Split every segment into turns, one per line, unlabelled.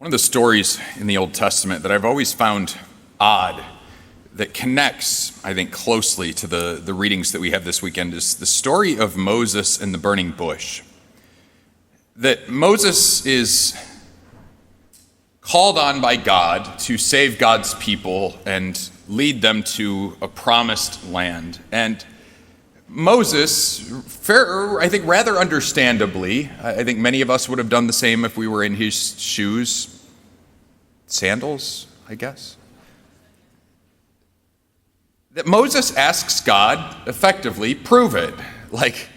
One of the stories in the Old Testament that I've always found odd, that connects, I think, closely to the readings that we have this weekend, is the story of Moses and the burning bush. That Moses is called on by God to save God's people and lead them to a promised land. And Moses, I think rather understandably, I think many of us would have done the same if we were in his shoes, sandals, I guess, that Moses asks God, effectively, prove it. Like,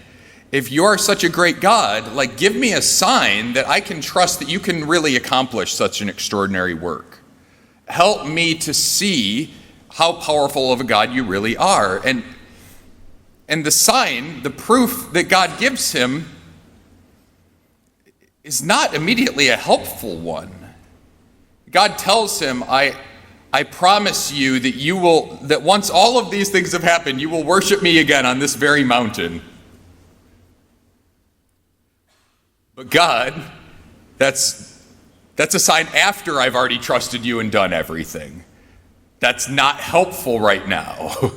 if you're such a great God, like, give me a sign that I can trust that you can really accomplish such an extraordinary work. Help me to see how powerful of a God you really are. And the sign, the proof that God gives him is not immediately a helpful one. God tells him, I promise you that once all of these things have happened, you will worship me again on this very mountain. But God, that's a sign after I've already trusted you and done everything. That's not helpful right now.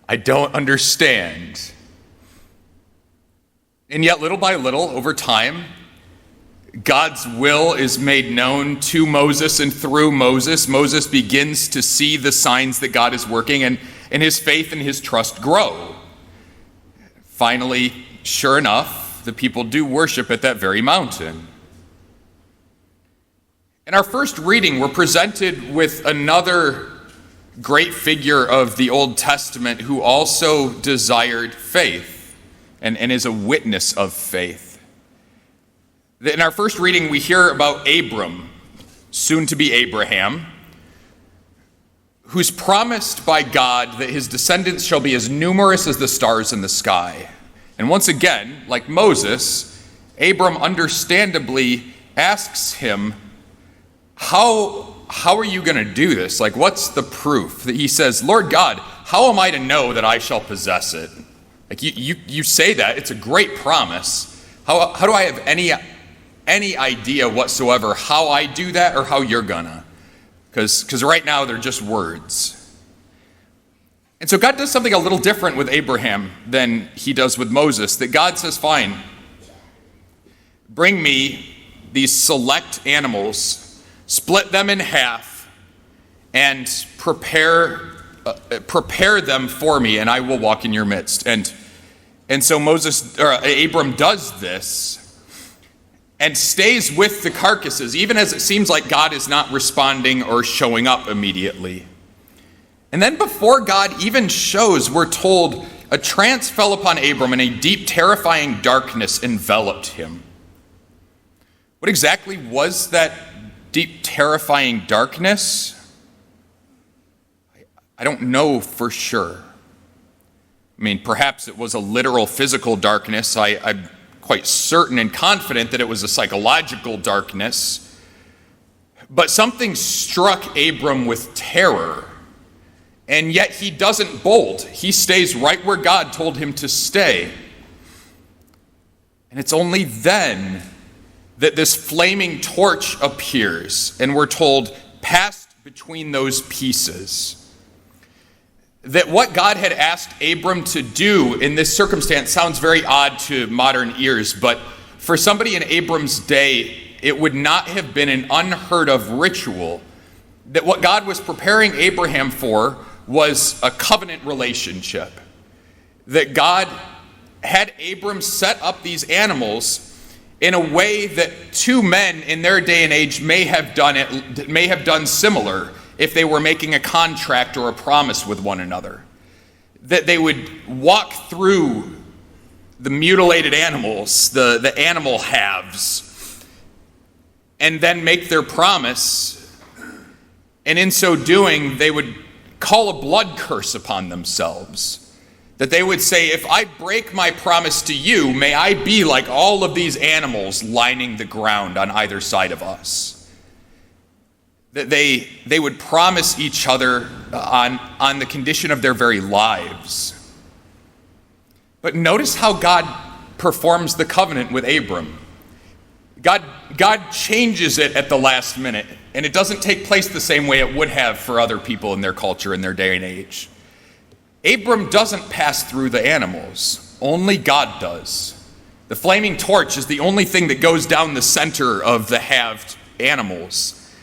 I don't understand. And yet, little by little, over time, God's will is made known to Moses and through Moses. Moses begins to see the signs that God is working, and his faith and his trust grow. Finally, sure enough, the people do worship at that very mountain. In our first reading, we're presented with another great figure of the Old Testament who also desired faith and is a witness of faith. In our first reading, we hear about Abram, soon to be Abraham, who's promised by God that his descendants shall be as numerous as the stars in the sky. And once again, like Moses, Abram understandably asks him, how are you going to do this? Like, what's the proof? That he says, Lord God, how am I to know that I shall possess it? Like, you say that, it's a great promise. How do I have any idea whatsoever how I do that or how you're gonna? Because right now they're just words. And so God does something a little different with Abraham than he does with Moses, that God says, fine, bring me these select animals, split them in half, and prepare them for me, and I will walk in your midst. And so Abram does this and stays with the carcasses, even as it seems like God is not responding or showing up immediately. And then before God even shows, we're told a trance fell upon Abram and a deep, terrifying darkness enveloped him. What exactly was that deep, terrifying darkness? I don't know for sure. I mean, perhaps it was a literal physical darkness. I'm quite certain and confident that it was a psychological darkness. But something struck Abram with terror. And yet he doesn't bolt. He stays right where God told him to stay. And it's only then that this flaming torch appears, and we're told, passed between those pieces. That what God had asked Abram to do in this circumstance sounds very odd to modern ears, but for somebody in Abram's day, it would not have been an unheard of ritual. That what God was preparing Abraham for was a covenant relationship. That God had Abram set up these animals in a way that two men in their day and age may have done similar if they were making a contract or a promise with one another. That they would walk through the mutilated animals, the animal halves, and then make their promise. And in so doing, they would call a blood curse upon themselves. That they would say, if I break my promise to you, may I be like all of these animals lining the ground on either side of us. That they would promise each other on the condition of their very lives. But notice how God performs the covenant with Abram. God God changes it at the last minute, and it doesn't take place the same way it would have for other people in their culture, in their day and age. Abram doesn't pass through the animals. Only God does. The flaming torch is the only thing that goes down the center of the halved animals.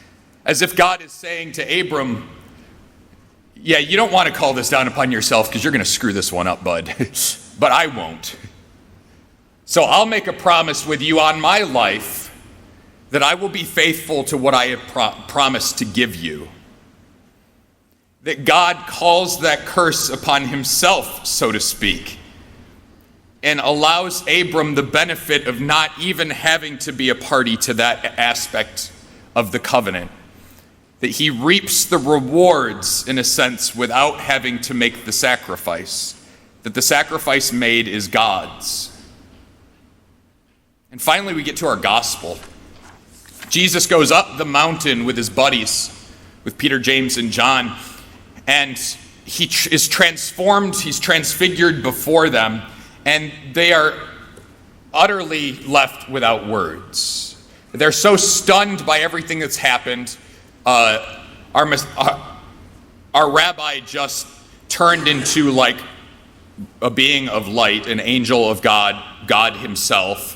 As if God is saying to Abram, yeah, you don't want to call this down upon yourself because you're going to screw this one up, bud. But I won't. So I'll make a promise with you on my life that I will be faithful to what I have promised to give you. That God calls that curse upon himself, so to speak, and allows Abram the benefit of not even having to be a party to that aspect of the covenant. That he reaps the rewards, in a sense, without having to make the sacrifice. That the sacrifice made is God's. And finally, we get to our gospel. Jesus goes up the mountain with his buddies, with Peter, James, and John, and he is transformed, he's transfigured before them, and they are utterly left without words. They're so stunned by everything that's happened. Our rabbi just turned into like a being of light, an angel of God, God himself.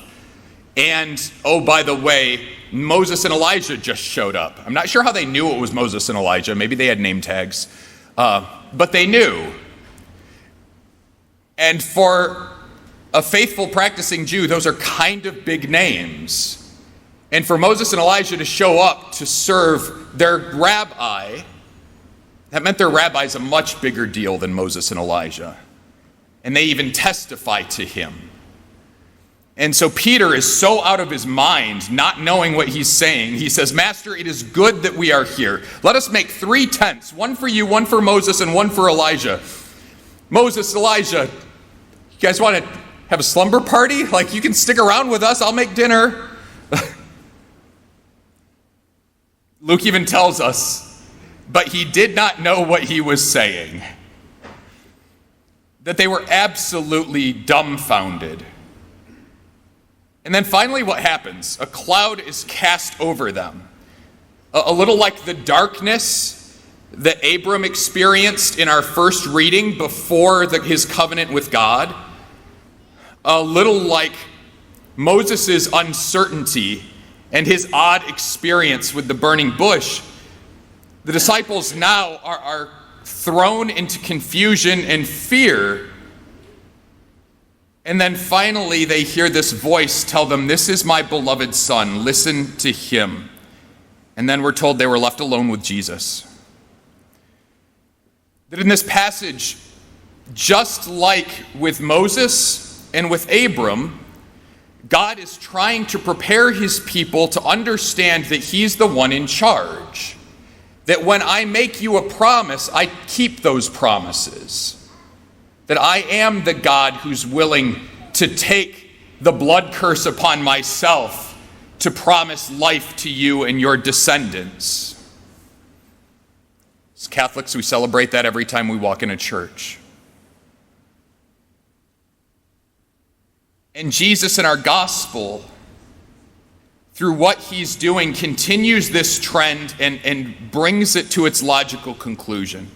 And, oh, by the way, Moses and Elijah just showed up. I'm not sure how they knew it was Moses and Elijah. Maybe they had name tags. But they knew. And for a faithful practicing Jew, those are kind of big names. And for Moses and Elijah to show up to serve their rabbi, that meant their rabbi's a much bigger deal than Moses and Elijah. And they even testify to him. And so Peter is so out of his mind, not knowing what he's saying. He says, Master, it is good that we are here. Let us make 3 tents, one for you, one for Moses, and one for Elijah. Moses, Elijah, you guys want to have a slumber party? Like, you can stick around with us. I'll make dinner. Luke even tells us, but he did not know what he was saying. That they were absolutely dumbfounded. And then finally what happens? A cloud is cast over them. A little like the darkness that Abram experienced in our first reading before his covenant with God. A little like Moses' uncertainty and his odd experience with the burning bush. The disciples now are thrown into confusion and fear. And then finally they hear this voice tell them, this is my beloved son, listen to him. And then we're told they were left alone with Jesus. That in this passage, just like with Moses and with Abram, God is trying to prepare his people to understand that he's the one in charge. That when I make you a promise, I keep those promises. That I am the God who's willing to take the blood curse upon myself to promise life to you and your descendants. As Catholics, we celebrate that every time we walk in a church. And Jesus in our gospel, through what he's doing, continues this trend and brings it to its logical conclusion.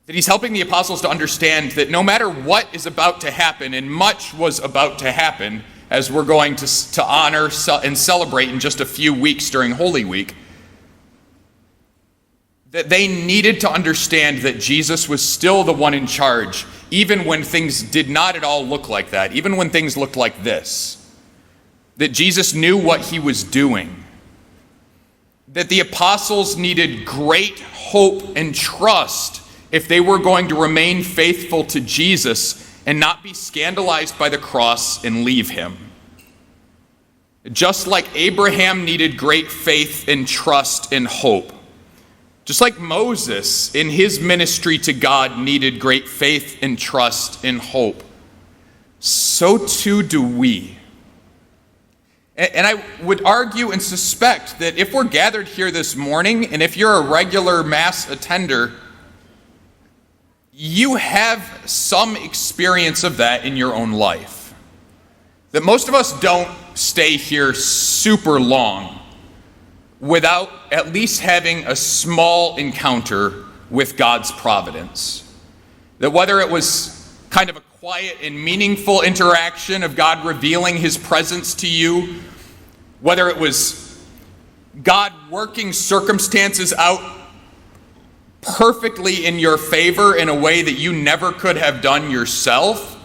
That he's helping the apostles to understand that no matter what is about to happen, and much was about to happen, as we're going to honor and celebrate in just a few weeks during Holy Week, that they needed to understand that Jesus was still the one in charge, even when things did not at all look like that, even when things looked like this. That Jesus knew what he was doing. That the apostles needed great hope and trust if they were going to remain faithful to Jesus and not be scandalized by the cross and leave him. Just like Abraham needed great faith and trust and hope, just like Moses in his ministry to God needed great faith and trust and hope, so too do we. And I would argue and suspect that if we're gathered here this morning, and if you're a regular Mass attender, you have some experience of that in your own life. that most of us don't stay here super long without at least having a small encounter with God's providence. That whether it was kind of a quiet and meaningful interaction of God revealing his presence to you, whether it was God working circumstances out perfectly in your favor in a way that you never could have done yourself,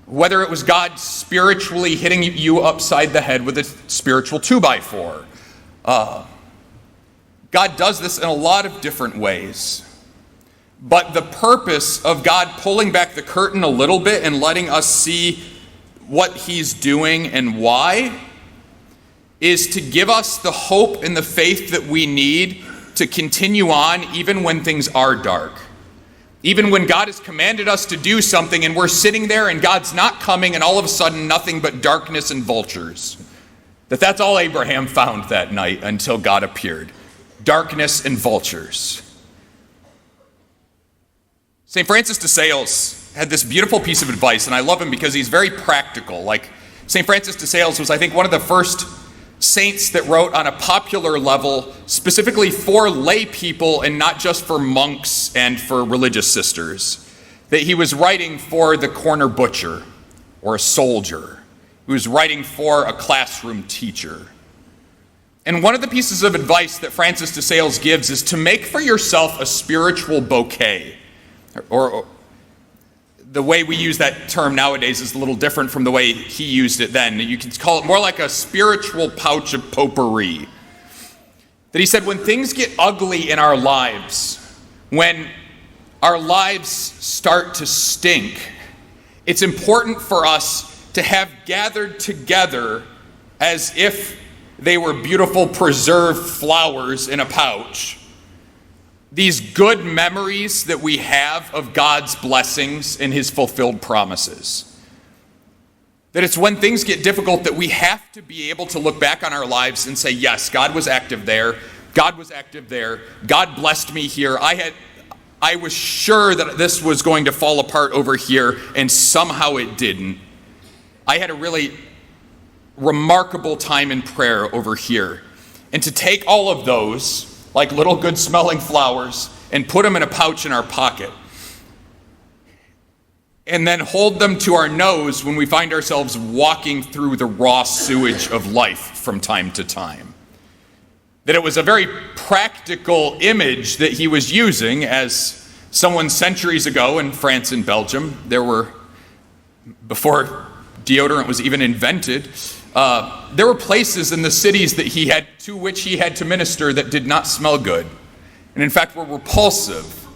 whether it was God spiritually hitting you upside the head with a spiritual 2x4. God does this in a lot of different ways. But the purpose of God pulling back the curtain a little bit and letting us see what he's doing and why is to give us the hope and the faith that we need to continue on even when things are dark. Even when God has commanded us to do something and we're sitting there and God's not coming and all of a sudden nothing but darkness and vultures. That's all Abraham found that night until God appeared. Darkness and vultures. St. Francis de Sales had this beautiful piece of advice, and I love him because he's very practical. Like, St. Francis de Sales was, I think, one of the first saints that wrote on a popular level specifically for lay people and not just for monks and for religious sisters. That he was writing for the corner butcher or a soldier. He was writing for a classroom teacher. And one of the pieces of advice that Francis de Sales gives is to make for yourself a spiritual bouquet. Or the way we use that term nowadays is a little different from the way he used it then. You could call it more like a spiritual pouch of potpourri. That he said, when things get ugly in our lives, when our lives start to stink, it's important for us to have gathered together as if they were beautiful preserved flowers in a pouch. These good memories that we have of God's blessings and his fulfilled promises. That it's when things get difficult that we have to be able to look back on our lives and say, yes, God was active there. God was active there. God blessed me here. I was sure that this was going to fall apart over here, and somehow it didn't. I had a really remarkable time in prayer over here. And to take all of those, like little good smelling flowers, and put them in a pouch in our pocket. And then hold them to our nose when we find ourselves walking through the raw sewage of life from time to time. That it was a very practical image that he was using, as someone centuries ago in France and Belgium, before deodorant was even invented, there were places in the cities to which he had to minister that did not smell good, and in fact were repulsive.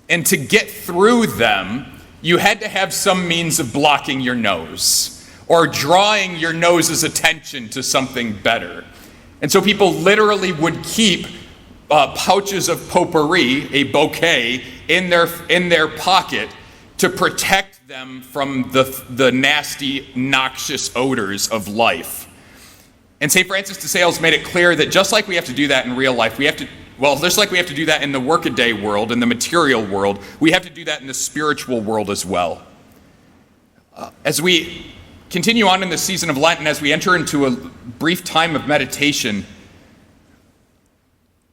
And to get through them, you had to have some means of blocking your nose or drawing your nose's attention to something better. And so people literally would keep pouches of potpourri, a bouquet, in their pocket to protect them from the nasty, noxious odors of life. And St. Francis de Sales made it clear that just like we have to do that in real life, just like we have to do that in the workaday world, in the material world, we have to do that in the spiritual world as well. As we continue on in the season of Lent and as we enter into a brief time of meditation,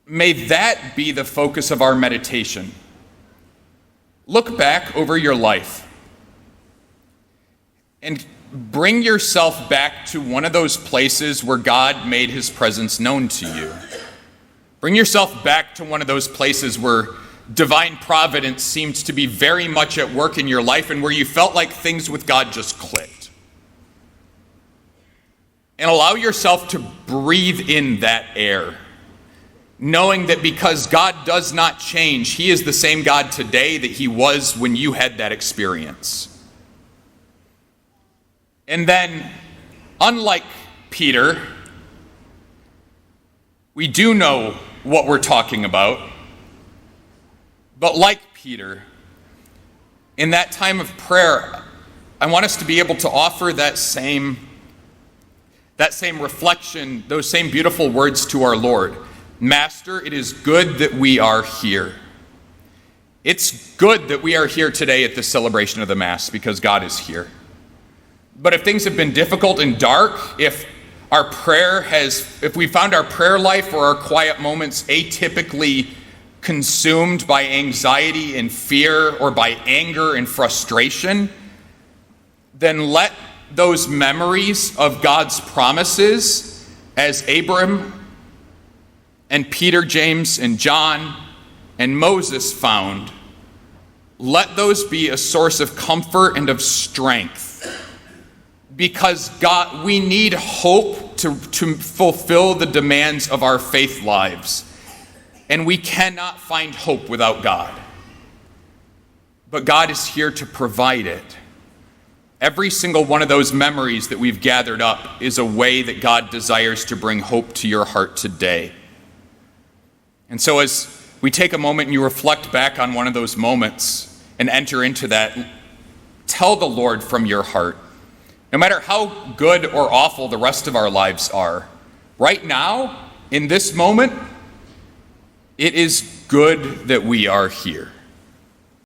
may that be the focus of our meditation. Look back over your life and bring yourself back to one of those places where God made his presence known to you. Bring yourself back to one of those places where divine providence seemed to be very much at work in your life and where you felt like things with God just clicked. And allow yourself to breathe in that air, knowing that because God does not change, he is the same God today that he was when you had that experience. And then, unlike Peter, we do know what we're talking about. But like Peter, in that time of prayer, I want us to be able to offer that same reflection, those same beautiful words to our Lord. Master, it is good that we are here. It's good that we are here today at the celebration of the Mass because God is here. But if things have been difficult and dark, if we found our prayer life or our quiet moments atypically consumed by anxiety and fear or by anger and frustration, then let those memories of God's promises, as Abram and Peter, James, and John and Moses found, let those be a source of comfort and of strength. Because God, we need hope to fulfill the demands of our faith lives. And we cannot find hope without God. But God is here to provide it. Every single one of those memories that we've gathered up is a way that God desires to bring hope to your heart today. And so as we take a moment and you reflect back on one of those moments and enter into that, tell the Lord from your heart, no matter how good or awful the rest of our lives are, right now, in this moment, it is good that we are here.